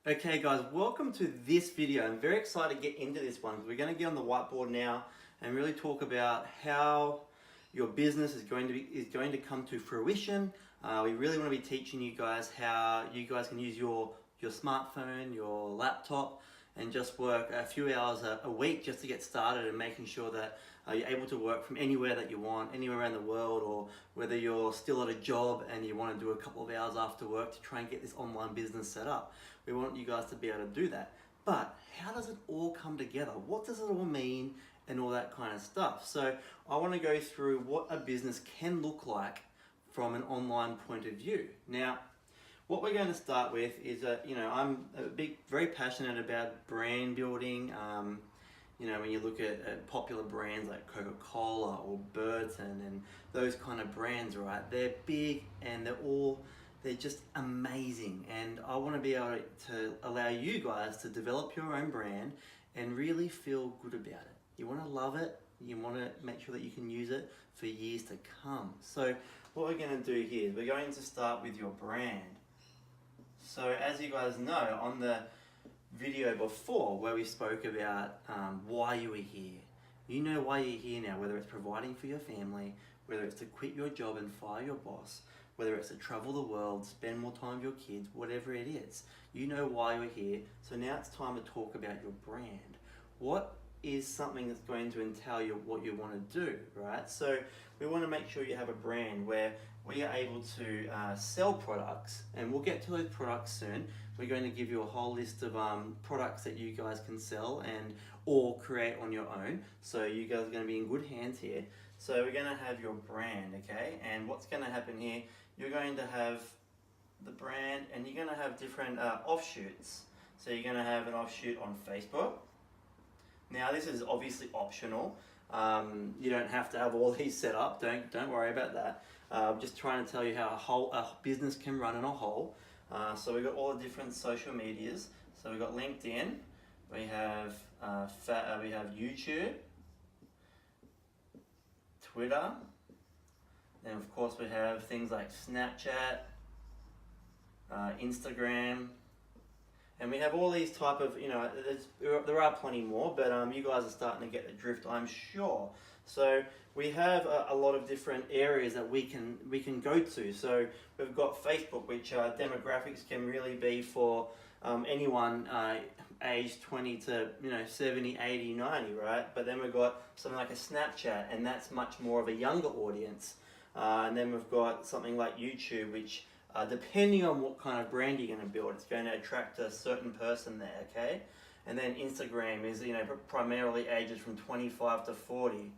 Okay guys, welcome to this video. I'm very excited to get into this one. We're going to get on the whiteboard now and really talk about how your business is going to come to fruition. We really want to be teaching you guys how you guys can use your smartphone, your laptop, and just work a few hours a week just to get started and making sure that you're able to work from anywhere that you want, anywhere around the world, or whether you're still at a job and you want to do a couple of hours after work to try and get this online business set up. We want you guys to be able to do that. But how does it all come together? What does it all mean and all that kind of stuff? So I want to go through what a business can look like from an online point of view. Now, what we're going to start with is I'm very passionate about brand building. When you look at popular brands like Coca-Cola or Burton and those kind of brands, right? They're big and they're just amazing. And I want to be able to allow you guys to develop your own brand and really feel good about it. You want to love it. You want to make sure that you can use it for years to come. So what we're going to do here is we're going to start with your brand. So as you guys know, on the video before where we spoke about why you were here, you know why you're here now, whether it's providing for your family, whether it's to quit your job and fire your boss, whether it's to travel the world, spend more time with your kids, whatever it is. You know why you're here. So now it's time to talk about your brand. What is something that's going to entail what you want to do, right? So we want to make sure you have a brand where we are able to sell products, and we'll get to those products soon. We're going to give you a whole list of products that you guys can sell or create on your own. So you guys are going to be in good hands here. So we're going to have your brand, okay? And what's going to happen here, you're going to have the brand and you're going to have different offshoots. So you're going to have an offshoot on Facebook. Now this is obviously optional. You don't have to have all these set up. Don't worry about that. I'm just trying to tell you how a business can run in a whole. So we've got all the different social medias. So we've got LinkedIn. We have YouTube, Twitter. Then of course we have things like Snapchat, Instagram. And we have all these type of, there are plenty more, but you guys are starting to get the drift, I'm sure. So we have a lot of different areas that we can go to. So we've got Facebook, which demographics can really be for anyone aged 20 to 70, 80, 90, right? But then we've got something like a Snapchat, and that's much more of a younger audience. And then we've got something like YouTube, which depending on what kind of brand you're going to build, it's going to attract a certain person there, okay? And then Instagram is, primarily ages from 25 to 40,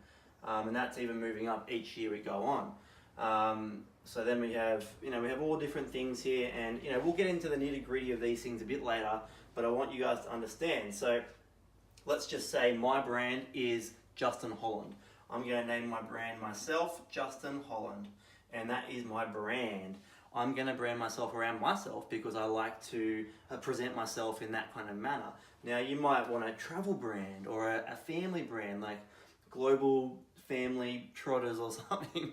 and that's even moving up each year we go on. So then we have all different things here, and we'll get into the nitty-gritty of these things a bit later, but I want you guys to understand. So let's just say my brand is Justin Holland. I'm going to name my brand myself, Justin Holland, and that is my brand. I'm going to brand myself around myself because I like to present myself in that kind of manner. Now you might want a travel brand or a family brand like Global Family Trotters or something.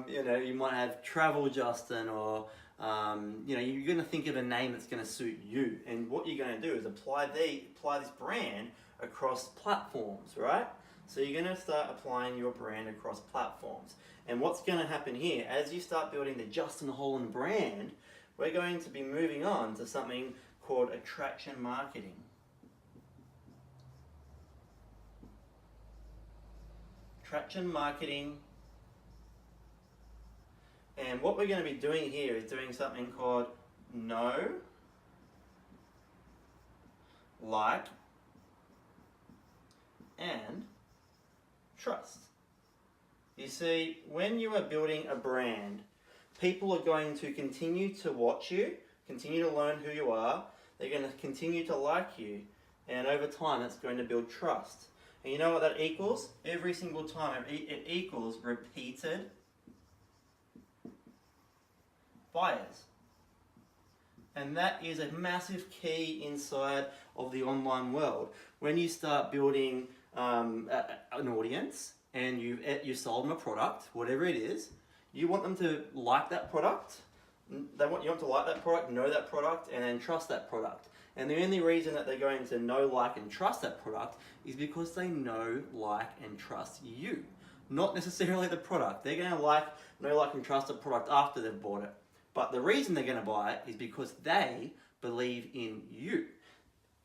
You might have Travel Justin or you're going to think of a name that's going to suit you. And what you're going to do is apply this brand across platforms, right? So you're going to start applying your brand across platforms. And what's going to happen here, as you start building the Justin Holland brand, we're going to be moving on to something called attraction marketing. Attraction marketing. And what we're going to be doing here is doing something called know, like, and trust. You see, when you are building a brand, people are going to continue to watch you, continue to learn who you are, they're going to continue to like you, and over time that's going to build trust. And you know what that equals? Every single time it equals repeated buyers. And that is a massive key inside of the online world. When you start building an audience, and you sold them a product, whatever it is, you want them to like that product, You want to like that product, know that product, and then trust that product. And the only reason that they're going to know, like, and trust that product is because they know, like, and trust you. Not necessarily the product. They're going to know, like, and trust the product after they've bought it. But the reason they're going to buy it is because they believe in you.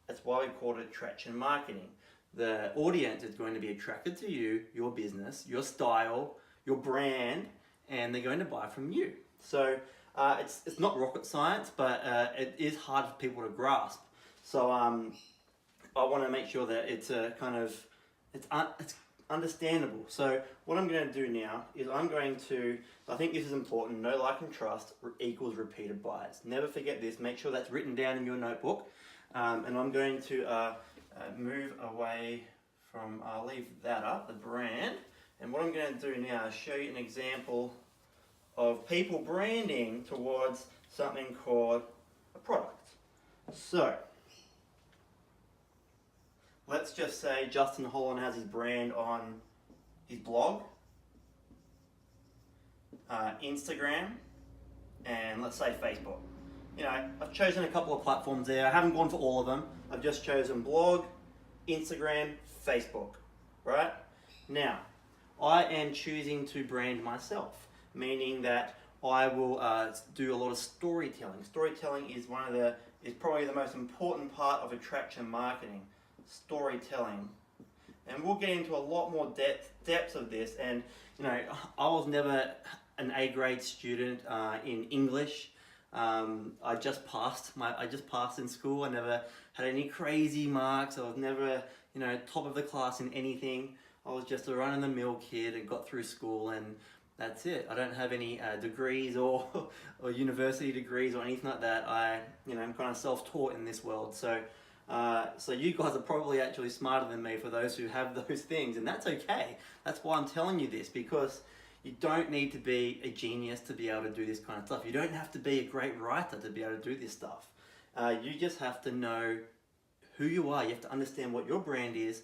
That's why we call it attraction marketing. The audience is going to be attracted to you, your business, your style, your brand, and they're going to buy from you. So it's not rocket science, but it is hard for people to grasp. So I want to make sure that it's it's understandable. So what I'm going to do now is I think this is important, know, like, and trust equals repeated buys. Never forget this, make sure that's written down in your notebook. And I'm going to move away from, I'll leave that up, the brand. And what I'm going to do now is show you an example of people branding towards something called a product. So, let's just say Justin Holland has his brand on his blog, Instagram, and let's say Facebook. You know, I've chosen a couple of platforms there. I haven't gone for all of them. I've just chosen blog, Instagram, Facebook, right? Now, I am choosing to brand myself, meaning that I will do a lot of storytelling. Storytelling is probably the most important part of attraction marketing. Storytelling, and we'll get into a lot more depths of this. And you know, I was never an A grade student in English. I just passed in school. I never had any crazy marks. I was never, you know, top of the class in anything. I was just a run-of-the-mill kid and got through school, and that's it. I don't have any degrees or university degrees or anything like that. I'm kind of self-taught in this world. So you guys are probably actually smarter than me for those who have those things, and that's okay. That's why I'm telling you this, because you don't need to be a genius to be able to do this kind of stuff. You don't have to be a great writer to be able to do this stuff. You just have to know who you are. You have to understand what your brand is,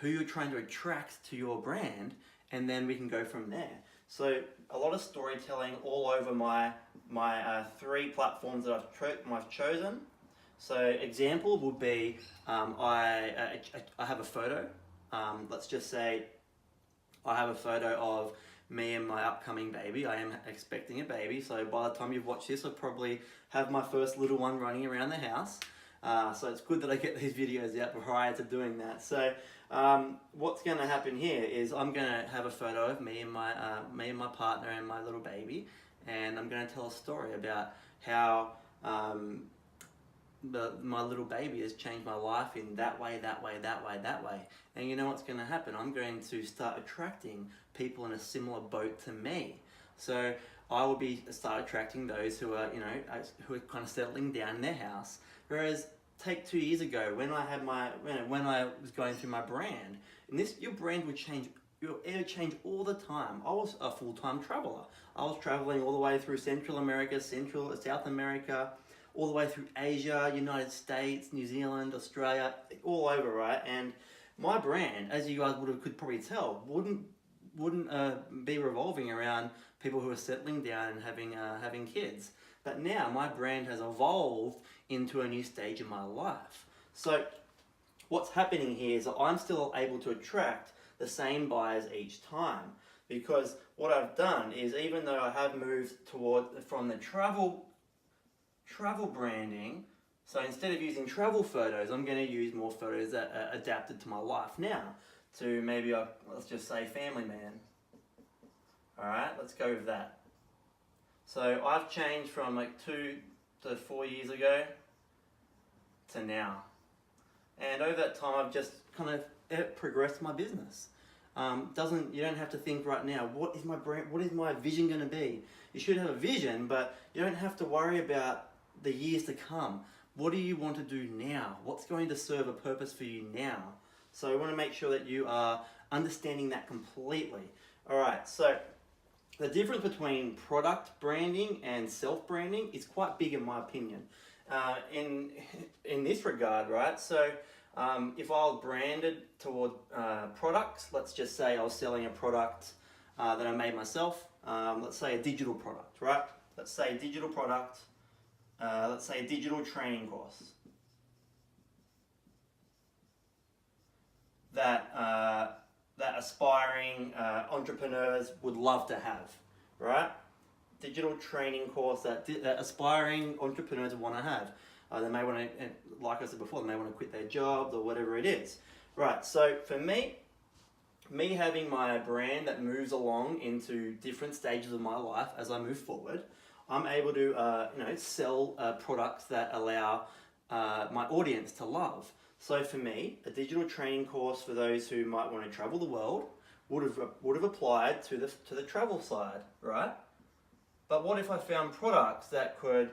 who you're trying to attract to your brand, and then we can go from there. So a lot of storytelling all over my 3 platforms that I've chosen. So example would be I have a photo. Let's just say I have a photo of me and my upcoming baby. I am expecting a baby, so by the time you've watched this, I'll probably have my first little one running around the house. So it's good that I get these videos out prior to doing that. So what's going to happen here is I'm going to have a photo of me and my partner and my little baby, and I'm going to tell a story about how my little baby has changed my life in that way. And you know what's going to happen? I'm going to start attracting people in a similar boat to me. So I will start attracting those who are, who are kind of settling down in their house. Whereas take 2 years ago when I was going through my brand, and your brand would change. It would change all the time. I was a full-time traveler. I was traveling all the way through Central America, South America, all the way through Asia, United States, New Zealand, Australia, all over, right? And my brand, as you guys could probably tell, wouldn't be revolving around people who are settling down and having kids. But now my brand has evolved into a new stage in my life. So what's happening here is that I'm still able to attract the same buyers each time, because what I've done is, even though I have moved from the travel branding, so instead of using travel photos, I'm going to use more photos that are adapted to my life now, to maybe let's just say family man. Alright, let's go with that. So I've changed from like 2 to 4 years ago to now. And over that time I've just kind of progressed my business. You don't have to think right now, what is my brand, what is my vision going to be? You should have a vision, but you don't have to worry about the years to come. What do you want to do now? What's going to serve a purpose for you now? So I want to make sure that you are understanding that completely. Alright, so the difference between product branding and self-branding is quite big in my opinion. In this regard, right? So if I was branded toward products, let's just say I was selling a product that I made myself, let's say a digital product, right? let's say digital product, let's say a digital training course that aspiring entrepreneurs would love to have, right? Digital training course that aspiring entrepreneurs want to have. They may want to, like I said before, they may want to quit their jobs or whatever it is. Right, so for me having my brand that moves along into different stages of my life as I move forward, I'm able to sell products that allow my audience to love. So for me, a digital training course for those who might want to travel the world would have applied to the travel side, right? But what if I found products that could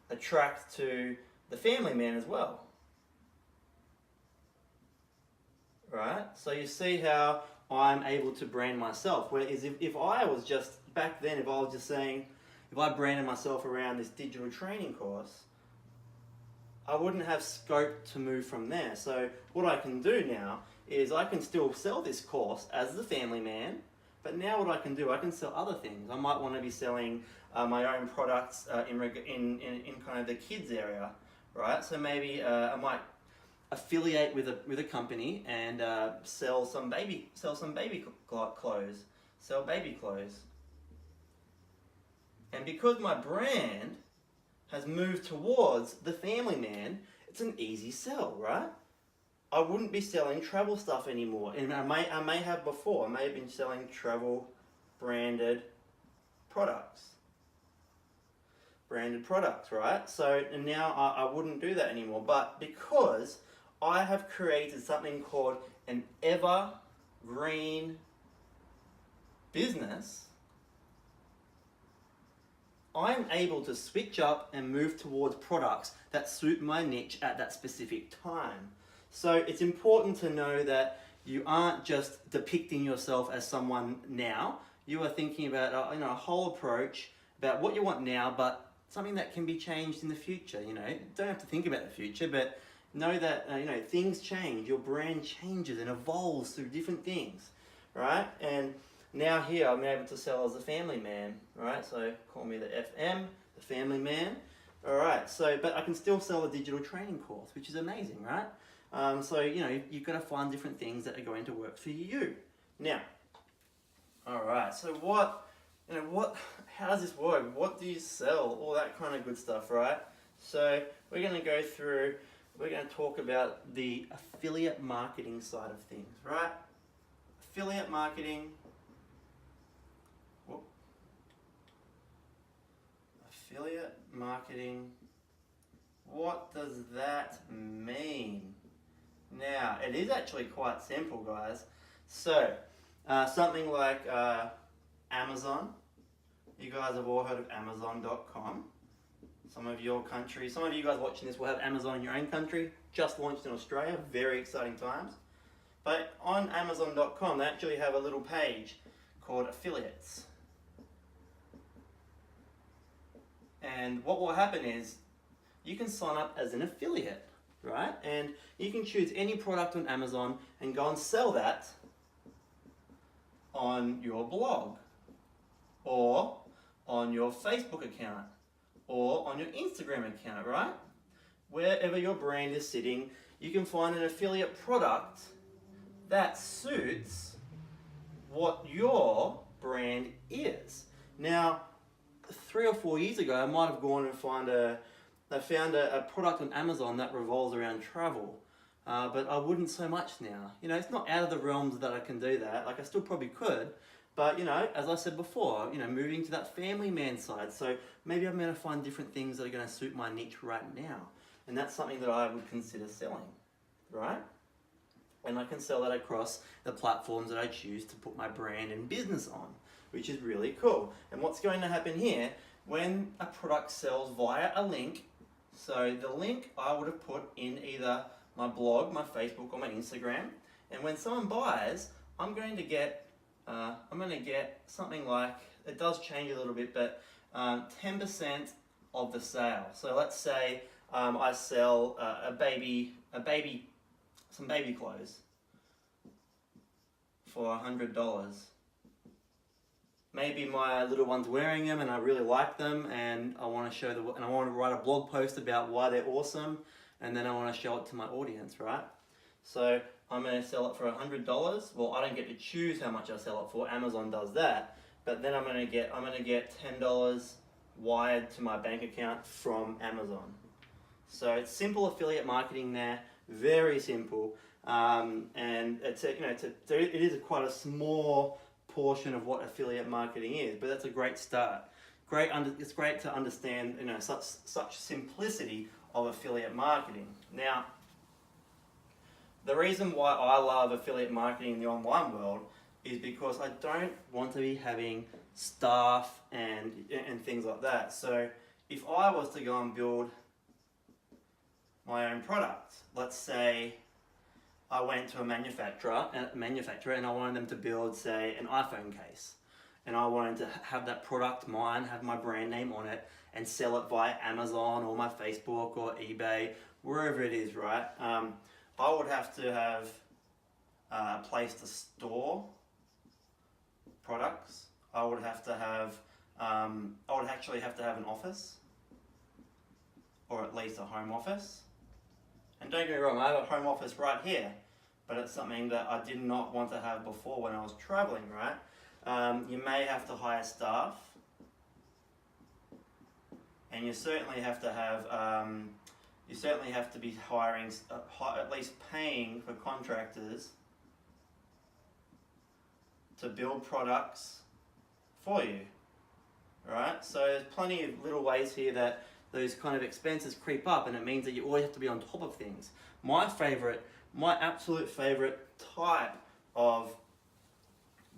attract to the family man as well? Right? So you see how I'm able to brand myself. Whereas if I was just, back then, if I was just saying, if I branded myself around this digital training course, I wouldn't have scope to move from there. So what I can do now is I can still sell this course as the family man, but now what I can do, I can sell other things. I might want to be selling my own products in kind of the kids area, right? So maybe I might affiliate with a company and sell baby clothes. And because my brand has moved towards the family man, it's an easy sell, right? I wouldn't be selling travel stuff anymore. And I may have before. I may have been selling travel branded products. Right? So and now I wouldn't do that anymore. But because I have created something called an evergreen business, I'm able to switch up and move towards products that suit my niche at that specific time. So it's important to know that you aren't just depicting yourself as someone now. You are thinking about a whole approach about what you want now, but something that can be changed in the future. You don't have to think about the future, but know that things change. Your brand changes and evolves through different things, right? And now here I'm able to sell as a family man, right? So call me the FM, the family man. All right. So, but I can still sell a digital training course, which is amazing, right? So you've got to find different things that are going to work for you. Now, all right. So how does this work? What do you sell? All that kind of good stuff, right? So we're going to go through. We're going to talk about the affiliate marketing side of things, right? Affiliate marketing. Affiliate marketing. What does that mean? Now, it is actually quite simple, guys. So, something like Amazon. You guys have all heard of Amazon.com. Some of you guys watching this will have Amazon in your own country. Just launched in Australia. Very exciting times. But on Amazon.com, they actually have a little page called Affiliates. And what will happen is you can sign up as an affiliate, right? And you can choose any product on Amazon and go and sell that on your blog or on your Facebook account or on your Instagram account, right? Wherever your brand is sitting, you can find an affiliate product that suits what your brand is. Now, 3 or 4 years ago, I might have gone and found a product on Amazon that revolves around travel, but I wouldn't so much now. It's not out of the realms that I can do that. Like I still probably could, but as I said before, moving to that family man side. So maybe I'm going to find different things that are going to suit my niche right now, and that's something that I would consider selling, right? And I can sell that across the platforms that I choose to put my brand and business on, which is really cool. And what's going to happen here, when a product sells via a link, so the link I would have put in either my blog, my Facebook, or my Instagram, and when someone buys, I'm going to get something like, it does change a little bit, but 10% of the sale. So let's say I sell some baby clothes for $100. maybe my little one's wearing them and I really like them, and I want to show and I want to write a blog post about why they're awesome, and then I want to show it to my audience, right? So I'm going to sell it for $100. Well, I don't get to choose how much I sell it for. Amazon does that. But then I'm going to get $10 wired to my bank account from Amazon. So it's simple affiliate marketing there, very simple, and it is quite a small portion of what affiliate marketing is, but that's a great start. It's great to understand such simplicity of affiliate marketing. Now, the reason why I love affiliate marketing in the online world is because I don't want to be having staff and things like that. So if I was to go and build my own product, let's say I went to a manufacturer and I wanted them to build, say, an iPhone case, and I wanted to have that product mine, have my brand name on it, and sell it via Amazon or my Facebook or eBay, wherever it is, right? I would have to have a place to store products. I would actually have to have an office, or at least a home office. And don't get me wrong, I have a home office right here, but it's something that I did not want to have before when I was traveling, right? You may have to hire staff, and you certainly have to be hiring, at least paying for contractors to build products for you, right? So there's plenty of little ways here that those kind of expenses creep up, and it means that you always have to be on top of things. My absolute favorite type of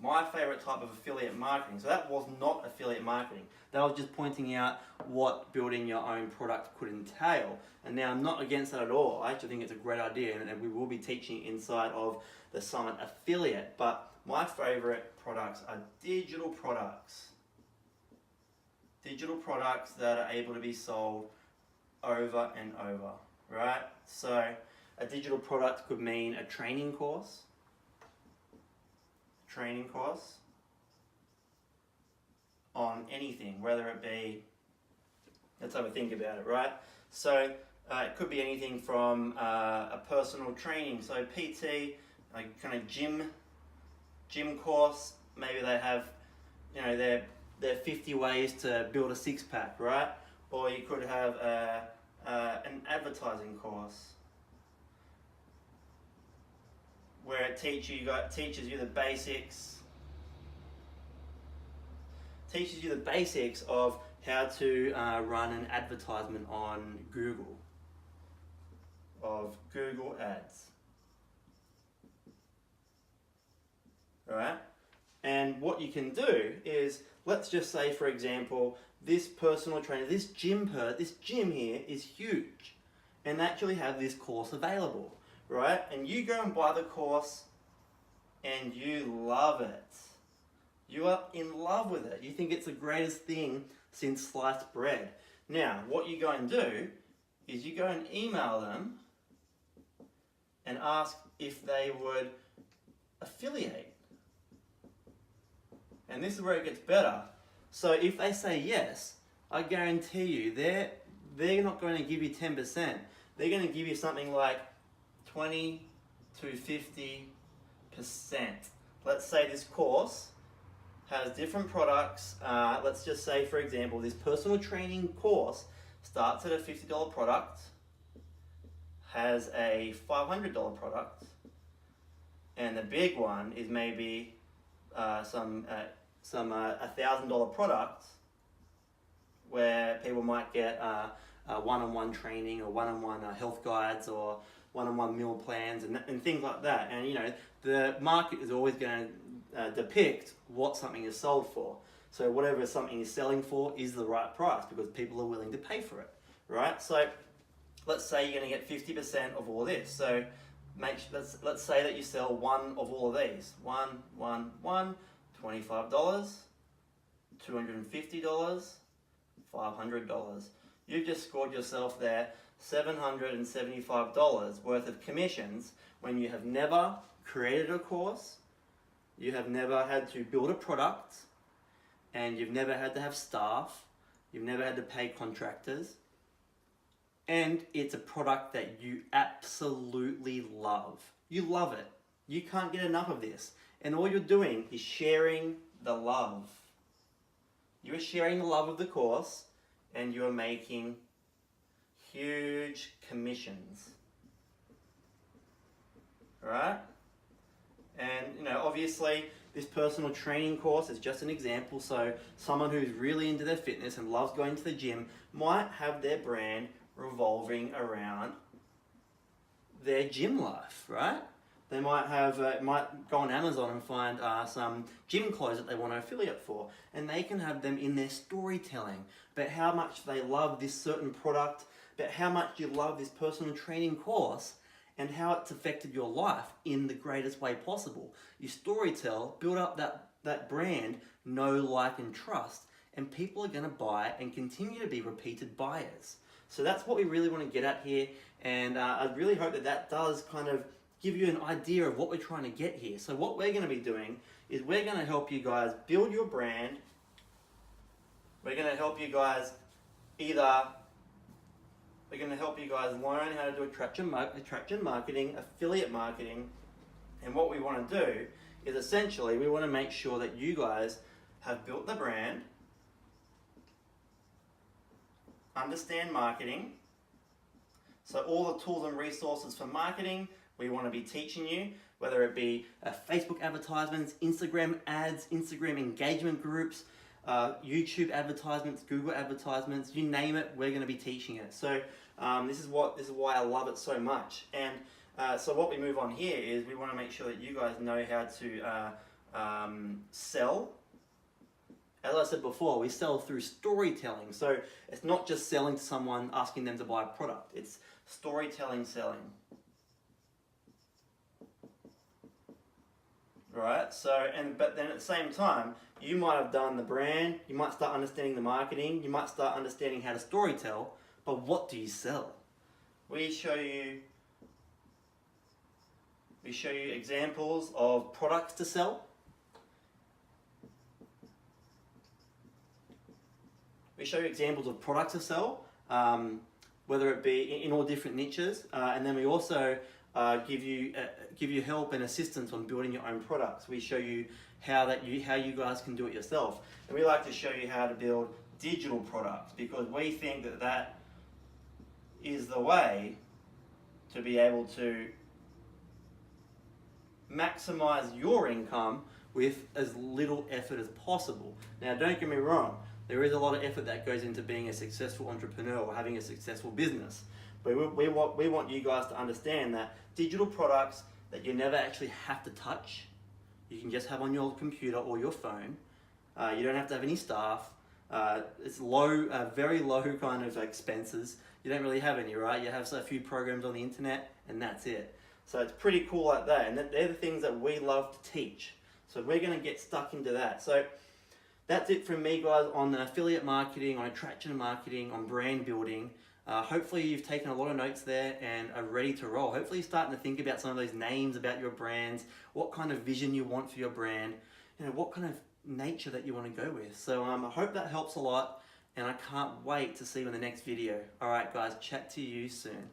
affiliate marketing. So that was not affiliate marketing. That was just pointing out what building your own product could entail. And now I'm not against that at all. I actually think it's a great idea, and we will be teaching inside of the Summit Affiliate. But my favorite products are digital products. Digital products that are able to be sold over and over, right? So a digital product could mean a training course. On anything, whether it be, let's have a think about it, right? So it could be anything from a personal training, so PT, like kind of gym course. Maybe they have, their 50 ways to build a six-pack, right? Or you could have an advertising course where it teaches you the basics of how to run an advertisement on Google, of Google Ads, right? And what you can do is, let's just say, for example, this personal trainer, this gym here is huge, and they actually have this course available, right? And you go and buy the course, and you love it. You are in love with it. You think it's the greatest thing since sliced bread. Now, what you go and do is you go and email them and ask if they would affiliate. And this is where it gets better. So if they say yes, I guarantee you they're not going to give you 10%. They're going to give you something like 20 to 50%. Let's say this course has different products. Let's just say, for example, this personal training course starts at a $50 product, has a $500 product, and the big one is maybe some $1,000 product where people might get one-on-one training or one-on-one health guides or one-on-one meal plans and things like that. And the market is always going to depict what something is sold for. So whatever something is selling for is the right price because people are willing to pay for it, right? So let's say you're going to get 50% of all this. So let's say that you sell one of all of these. $25, $250, $500. You've just scored yourself there $775 worth of commissions when you have never created a course, you have never had to build a product, and you've never had to have staff, you've never had to pay contractors, and it's a product that you absolutely love. You love it. You can't get enough of this. And all you're doing is sharing the love. You're sharing the love of the course, and you're making huge commissions. Alright? And, you know, obviously, this personal training course is just an example. So someone who's really into their fitness and loves going to the gym might have their brand revolving around their gym life, right? They might have, might go on Amazon and find some gym clothes that they want to affiliate for, and they can have them in their storytelling about how much they love this certain product, about how much you love this personal training course, and how it's affected your life in the greatest way possible. You storytell, build up that brand, know, like, and trust, and people are going to buy and continue to be repeated buyers. So that's what we really want to get at here, and I really hope that that does kind of give you an idea of what we're trying to get here. So what we're going to be doing is we're going to help you guys build your brand. We're going to help you guys we're going to help you guys learn how to do attraction marketing, affiliate marketing, and what we want to do is essentially we want to make sure that you guys have built the brand, understand marketing. So all the tools and resources for marketing, we want to be teaching you, whether it be Facebook advertisements, Instagram ads, Instagram engagement groups, YouTube advertisements, Google advertisements, you name it, we're going to be teaching it. So this is why I love it so much. And so what we move on here is we want to make sure that you guys know how to sell. As I said before, we sell through storytelling. So it's not just selling to someone, asking them to buy a product. It's storytelling selling. Right? So, but then at the same time, you might have done the brand, you might start understanding the marketing, you might start understanding how to storytell, but what do you sell? We show you examples of products to sell. We show you examples of products to sell, whether it be in all different niches, and then we also give you help and assistance on building your own products. We show you how you guys can do it yourself, and we like to show you how to build digital products because we think that that is the way to be able to maximize your income with as little effort as possible. Now, don't get me wrong, there is a lot of effort that goes into being a successful entrepreneur or having a successful business. But we want you guys to understand that digital products that you never actually have to touch, you can just have on your computer or your phone. You don't have to have any staff. It's low, very low kind of expenses. You don't really have any, right? You have a few programs on the internet and that's it. So it's pretty cool like that. And they're the things that we love to teach. So we're going to get stuck into that. So that's it from me, guys, on affiliate marketing, on attraction marketing, on brand building. Hopefully you've taken a lot of notes there and are ready to roll. Hopefully you're starting to think about some of those names about your brands, what kind of vision you want for your brand, you know, what kind of nature that you want to go with. So I hope that helps a lot, and I can't wait to see you in the next video. All right, guys, chat to you soon.